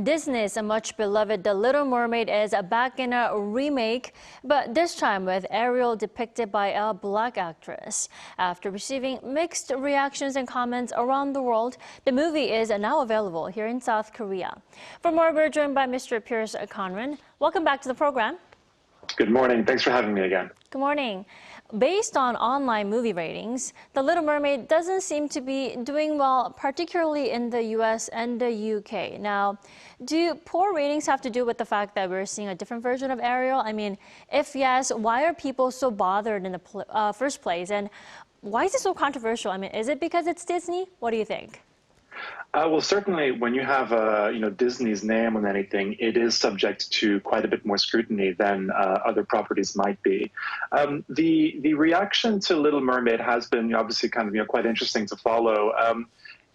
Disney's much beloved The Little Mermaid is back in a remake, but this time with Ariel depicted by a black actress. After receiving mixed reactions and comments around the world, the movie is now available here in South Korea. For more, we're joined by Mr. Pierce Conran. Welcome back to the program. Good morning. Thanks for having me again. Good morning. Based on online movie ratings, The Little Mermaid doesn't seem to be doing well, particularly in the US and the UK. Now, do poor ratings have to do with the fact that we're seeing a different version of Ariel? I mean, if yes, why are people so bothered in the first place? And why is it so controversial? I mean, is it because it's Disney? What do you think? Well, certainly when you have Disney's name on anything, it is subject to quite a bit more scrutiny than other properties might be. The reaction to Little Mermaid has been obviously kind of quite interesting to follow.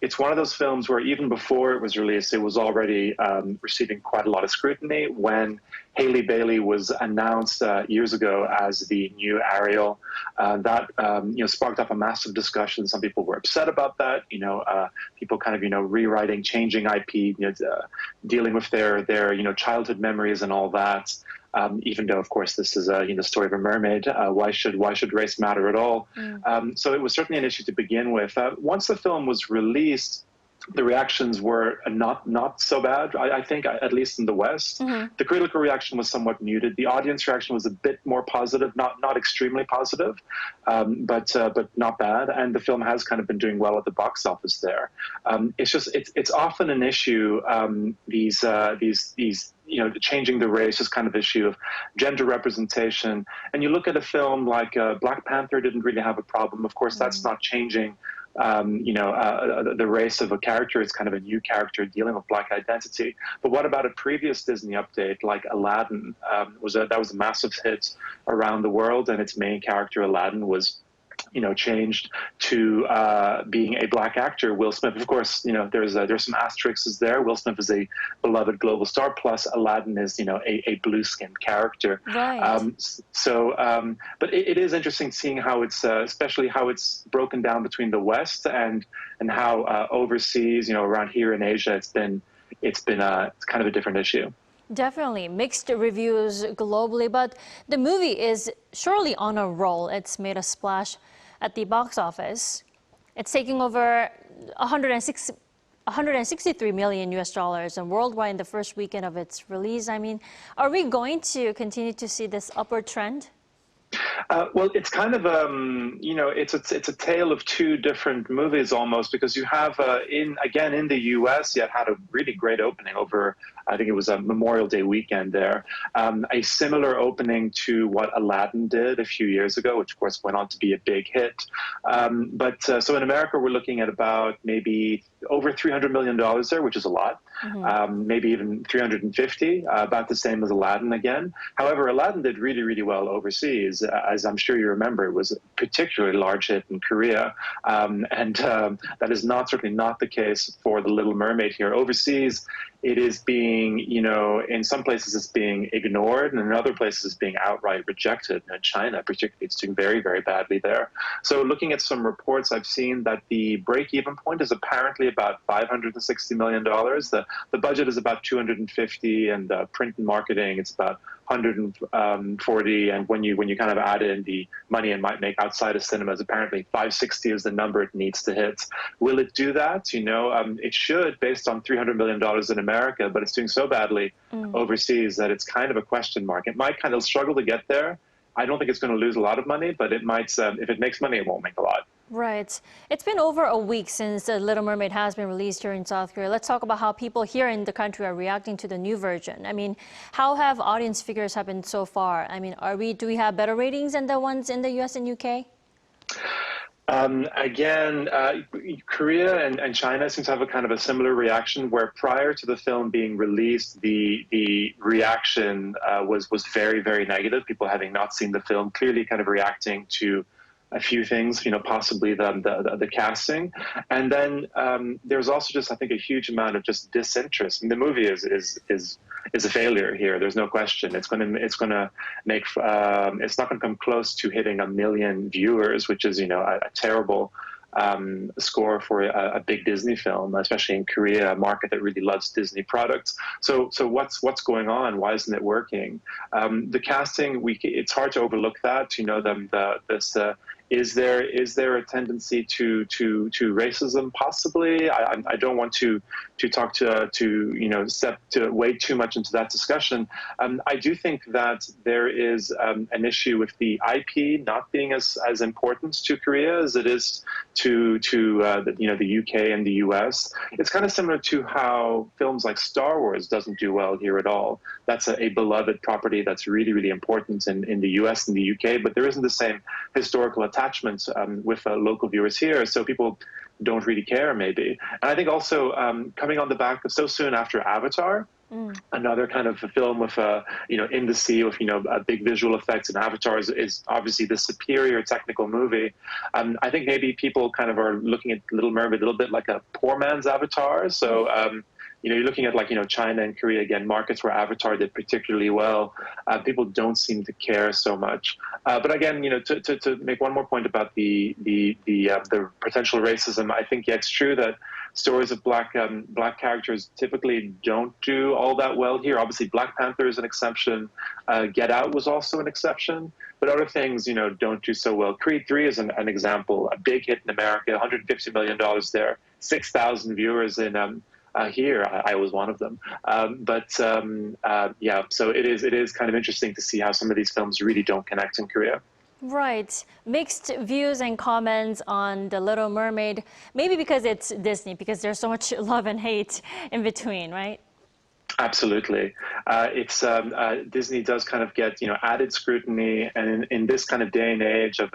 It's one of those films where even before it was released, it was already receiving quite a lot of scrutiny. When Hailey Bailey was announced years ago as the new Ariel, that sparked up a massive discussion. Some people were upset about that. People kind of rewriting, changing IP, dealing with their childhood memories and all that. Even though, of course, this is a story of a mermaid, why should race matter at all? So it was certainly an issue to begin with. Once the film was released, the reactions were not so bad. I think, at least in the West, the critical reaction was somewhat muted. The audience reaction was a bit more positive, not extremely positive, but not bad. And the film has kind of been doing well at the box office there. It's often an issue. Changing the race is kind of issue of gender representation. And you look at a film like Black Panther didn't really have a problem. Of course, that's not changing the race of a character. It's kind of a new character dealing with Black identity. But what about a previous Disney update like Aladdin? That was a massive hit around the world, and its main character, Aladdin, was changed to being a black actor, Will Smith. Of course, there's some asterisks there. Will Smith is a beloved global star, plus Aladdin is, a blue-skinned character. Right. But it is interesting seeing how it's, especially how it's broken down between the West and how overseas, around here in Asia, it's kind of a different issue. Definitely mixed reviews globally, but the movie is surely on a roll. It's made a splash at the box office. It's taking over 163 million US dollars and worldwide in the first weekend of its release. I mean, are we going to continue to see this upward trend? Well, it's kind of it's a tale of two different movies almost, because you have in the US, you had a really great opening over, I think it was a Memorial Day weekend there, a similar opening to what Aladdin did a few years ago, which of course went on to be a big hit. So in America, we're looking at about maybe over $300 million there, which is a lot. Maybe even 350, about the same as Aladdin again. However, Aladdin did really, really well overseas. As I'm sure you remember, it was a particularly large hit in Korea. That is certainly not the case for The Little Mermaid here. Overseas, it is being, in some places it's being ignored, and in other places it's being outright rejected. In China, particularly, it's doing very, very badly there. So looking at some reports, I've seen that the break-even point is apparently about $560 million. The budget is about 250, and print and marketing, it's about 140. And when you kind of add in the money it might make outside of cinemas, apparently 560 is the number it needs to hit. Will it do that? It should, based on $300 million in America, but it's doing so badly overseas that it's kind of a question mark. It might kind of struggle to get there. I don't think it's going to lose a lot of money, but it might, if it makes money, it won't make a lot. Right. It's been over a week since The Little Mermaid has been released here in South Korea. Let's talk about how people here in the country are reacting to the new version. I mean, how have audience figures been so far? I mean, do we have better ratings than the ones in the US and UK? Korea and China seem to have a kind of a similar reaction, where prior to the film being released, the reaction was very, very negative. People having not seen the film clearly kind of reacting to a few things, possibly the casting. And then there's also just, I think, a huge amount of just disinterest. And the movie is a failure here. There's no question. It's not going to come close to hitting 1 million viewers, which is, a terrible score for a big Disney film, especially in Korea, a market that really loves Disney products. So what's going on? Why isn't it working? The casting, it's hard to overlook that. You know, is there a tendency to racism? Possibly. I don't want to talk step way too much into that discussion. I do think that there is an issue with the IP not being as important to Korea as it is to the UK and the US. It's kind of similar to how films like Star Wars doesn't do well here at all. That's a beloved property that's really, really important in the US and the UK, but there isn't the same historical attachment with local viewers here, so people don't really care, maybe. And I think also coming on the back of so soon after Avatar, another kind of a film with in the sea with big visual effects, and Avatar is obviously the superior technical movie. I think maybe people kind of are looking at Little Mermaid a little bit like a poor man's Avatar. So you're looking at China and Korea, again, markets where Avatar did particularly well. People don't seem to care so much. But again, to make one more point about the potential racism, I think it's true that stories of black characters typically don't do all that well here. Obviously, Black Panther is an exception. Get Out was also an exception. But other things, don't do so well. Creed 3 is an example, a big hit in America, $150 million there, 6,000 viewers in here. I was one of them. So it is kind of interesting to see how some of these films really don't connect in Korea. Right. Mixed views and comments on The Little Mermaid, maybe because it's Disney, because there's so much love and hate in between, right? Absolutely. It's Disney does kind of get added scrutiny, and in this kind of day and age of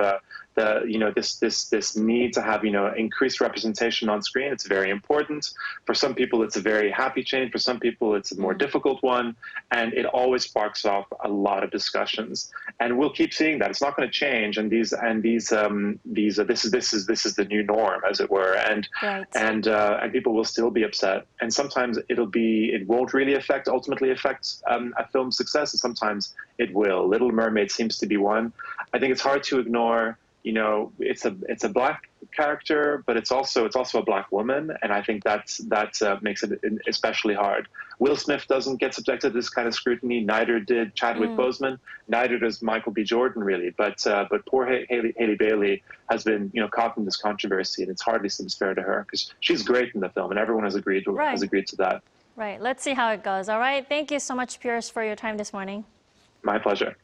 this need to have increased representation on screen, it's very important. For some people, it's a very happy change. For some people, it's a more difficult one, and it always sparks off a lot of discussions. And we'll keep seeing that. It's not going to change. And this is the new norm, as it were. And and people will still be upset. And sometimes it won't really ultimately affect a film's success, and sometimes it will. Little Mermaid seems to be one. I think it's hard to ignore. It's a black character, but it's also a black woman, and I think that makes it especially hard. Will Smith doesn't get subjected to this kind of scrutiny. Neither did Chadwick Boseman. Neither does Michael B. Jordan, really. But poor Haley Bailey has been caught in this controversy, and it hardly seems fair to her because she's great in the film, and everyone has agreed to that. Right. Let's see how it goes. All right. Thank you so much, Pierce, for your time this morning. My pleasure.